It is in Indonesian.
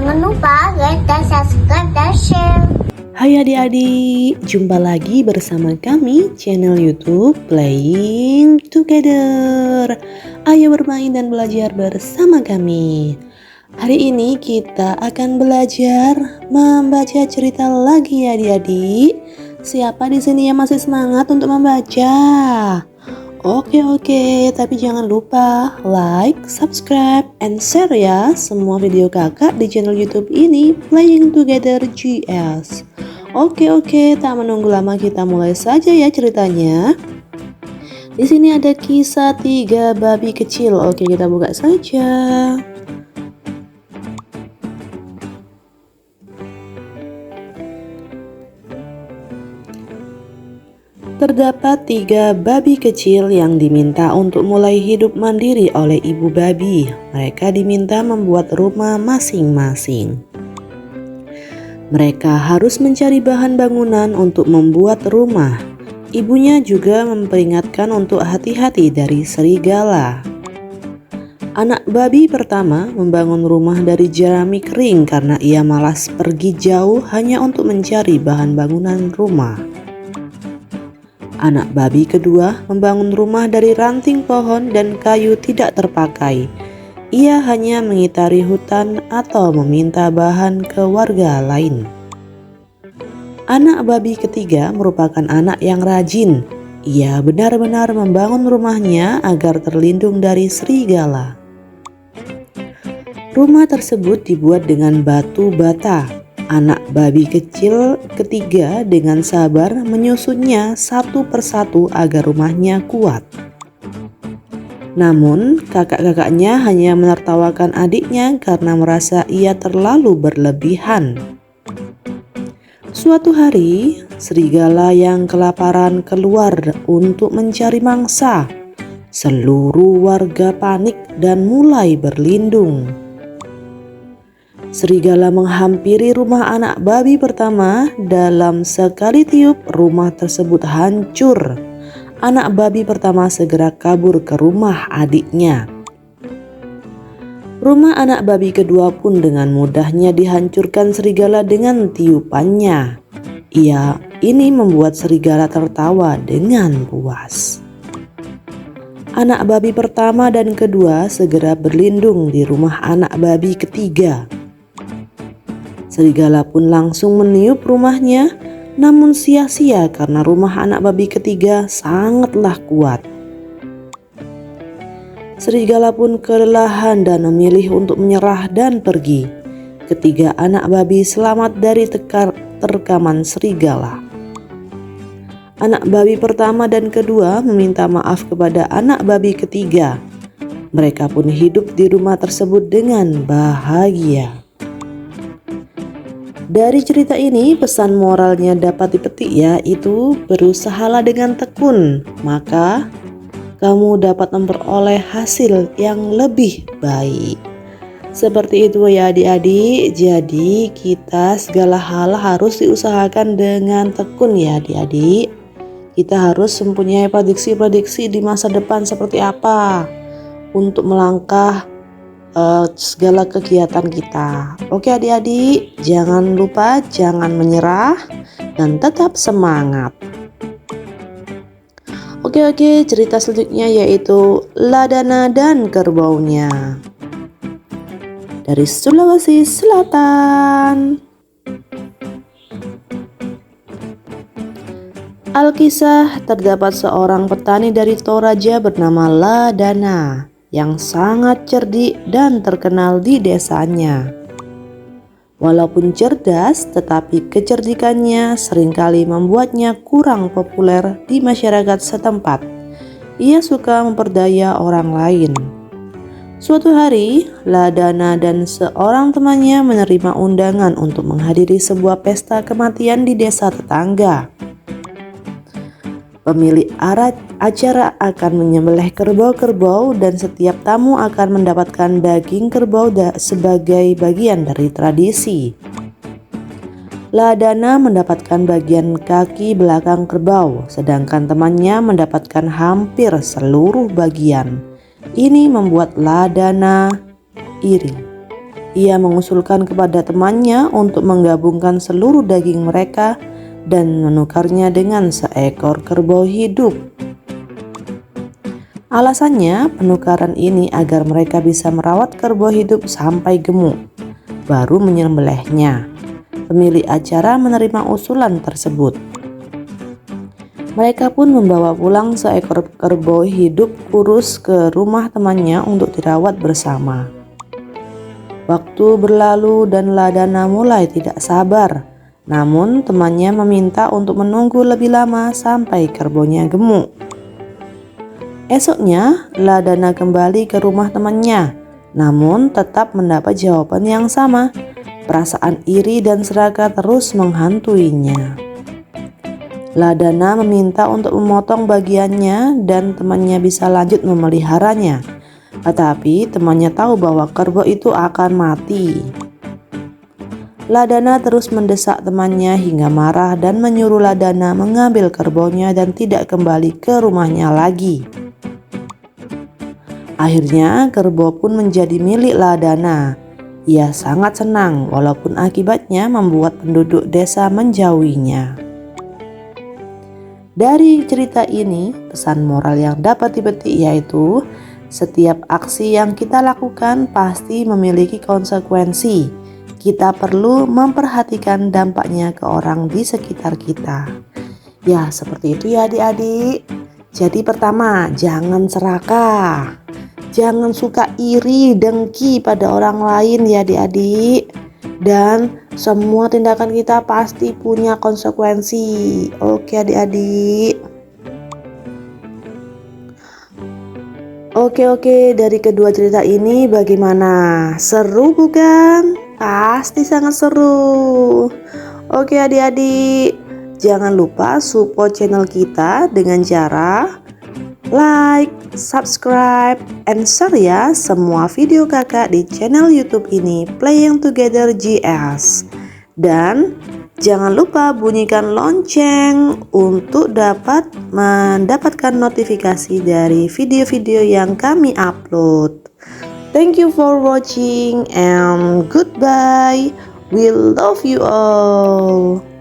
Jangan lupa like dan subscribe dan share. Hai adik-adik, jumpa lagi bersama kami channel YouTube Playing Together. Ayo bermain dan belajar bersama kami. Hari ini kita akan belajar membaca cerita lagi ya adik-adik. Siapa di sini yang masih semangat untuk membaca? Oke, tapi jangan lupa like, subscribe, and share ya semua video kakak di channel YouTube ini Playing Together GS. Oke, tak menunggu lama kita mulai saja ya ceritanya. Di sini ada kisah 3 babi kecil. Oke, kita buka saja. Terdapat 3 babi kecil yang diminta untuk mulai hidup mandiri oleh ibu babi. Mereka diminta membuat rumah masing-masing. Mereka harus mencari bahan bangunan untuk membuat rumah. Ibunya juga memperingatkan untuk hati-hati dari serigala. Anak babi pertama membangun rumah dari jerami kering karena ia malas pergi jauh hanya untuk mencari bahan bangunan rumah. Anak babi kedua membangun rumah dari ranting pohon dan kayu tidak terpakai. Ia hanya mengitari hutan atau meminta bahan ke warga lain. Anak babi ketiga merupakan anak yang rajin. Ia benar-benar membangun rumahnya agar terlindung dari serigala. Rumah tersebut dibuat dengan batu bata. Anak babi kecil ketiga dengan sabar menyusunnya satu persatu agar rumahnya kuat. Namun kakak-kakaknya hanya menertawakan adiknya karena merasa ia terlalu berlebihan. Suatu hari, serigala yang kelaparan keluar untuk mencari mangsa. Seluruh warga panik dan mulai berlindung. Serigala menghampiri rumah anak babi pertama. Dalam sekali tiup, rumah tersebut hancur. Anak babi pertama segera kabur ke rumah adiknya. Rumah anak babi kedua pun dengan mudahnya dihancurkan serigala dengan tiupannya. Ini membuat serigala tertawa dengan puas. Anak babi pertama dan kedua segera berlindung di rumah anak babi ketiga. Serigala pun langsung meniup rumahnya, namun sia-sia karena rumah anak babi ketiga sangatlah kuat. Serigala pun kelelahan dan memilih untuk menyerah dan pergi. Ketiga anak babi selamat dari terkaman serigala. Anak babi pertama dan kedua meminta maaf kepada anak babi ketiga. Mereka pun hidup di rumah tersebut dengan bahagia. Dari cerita ini pesan moralnya dapat dipetik yaitu berusahalah dengan tekun, maka kamu dapat memperoleh hasil yang lebih baik. Seperti itu ya adik-adik, jadi kita segala hal harus diusahakan dengan tekun ya adik-adik. Kita harus mempunyai prediksi-prediksi di masa depan seperti apa untuk melangkah segala kegiatan kita. Oke adik-adik, jangan lupa jangan menyerah dan tetap semangat. Oke, cerita selanjutnya yaitu Ladana dan Kerbaunya dari Sulawesi Selatan. Alkisah, terdapat seorang petani dari Toraja bernama Ladana yang sangat cerdik dan terkenal di desanya. Walaupun cerdas, tetapi kecerdikannya seringkali membuatnya kurang populer di masyarakat setempat. Ia suka memperdaya orang lain. Suatu hari, Ladana dan seorang temannya menerima undangan untuk menghadiri sebuah pesta kematian di desa tetangga. Pemilik acara akan menyembelih kerbau-kerbau dan setiap tamu akan mendapatkan daging kerbau sebagai bagian dari tradisi. Ladana mendapatkan bagian kaki belakang kerbau, sedangkan temannya mendapatkan hampir seluruh bagian. Ini membuat Ladana iri. Ia mengusulkan kepada temannya untuk menggabungkan seluruh daging mereka dan menukarnya dengan seekor kerbau hidup. Alasannya, penukaran ini agar mereka bisa merawat kerbau hidup sampai gemuk, baru menyembelihnya. Pemilik acara menerima usulan tersebut. Mereka pun membawa pulang seekor kerbau hidup kurus ke rumah temannya untuk dirawat bersama. Waktu berlalu dan Ladana mulai tidak sabar. Namun temannya meminta untuk menunggu lebih lama sampai kerbaunya gemuk. Esoknya, Ladana kembali ke rumah temannya, namun tetap mendapat jawaban yang sama. Perasaan iri dan serakah terus menghantuinya. Ladana meminta untuk memotong bagiannya dan temannya bisa lanjut memeliharanya. Tetapi temannya tahu bahwa kerbau itu akan mati. Ladana terus mendesak temannya hingga marah dan menyuruh Ladana mengambil kerbaunya dan tidak kembali ke rumahnya lagi. Akhirnya kerbau pun menjadi milik Ladana. Ia sangat senang walaupun akibatnya membuat penduduk desa menjauhinya. Dari cerita ini, pesan moral yang dapat dipetik yaitu setiap aksi yang kita lakukan pasti memiliki konsekuensi. Kita perlu memperhatikan dampaknya ke orang di sekitar kita. Ya, seperti itu ya adik-adik. Jadi pertama, jangan serakah. Jangan suka iri, dengki pada orang lain ya adik-adik. Dan semua tindakan kita pasti punya konsekuensi. Oke adik-adik. Oke, dari kedua cerita ini bagaimana? Seru bukan? Pasti sangat seru. Oke adik-adik, jangan lupa support channel kita dengan cara like, subscribe, and share ya semua video kakak di channel YouTube ini Playing Together GS. Dan jangan lupa bunyikan lonceng untuk dapat mendapatkan notifikasi dari video-video yang kami upload. Thank you for watching and goodbye. We love you all.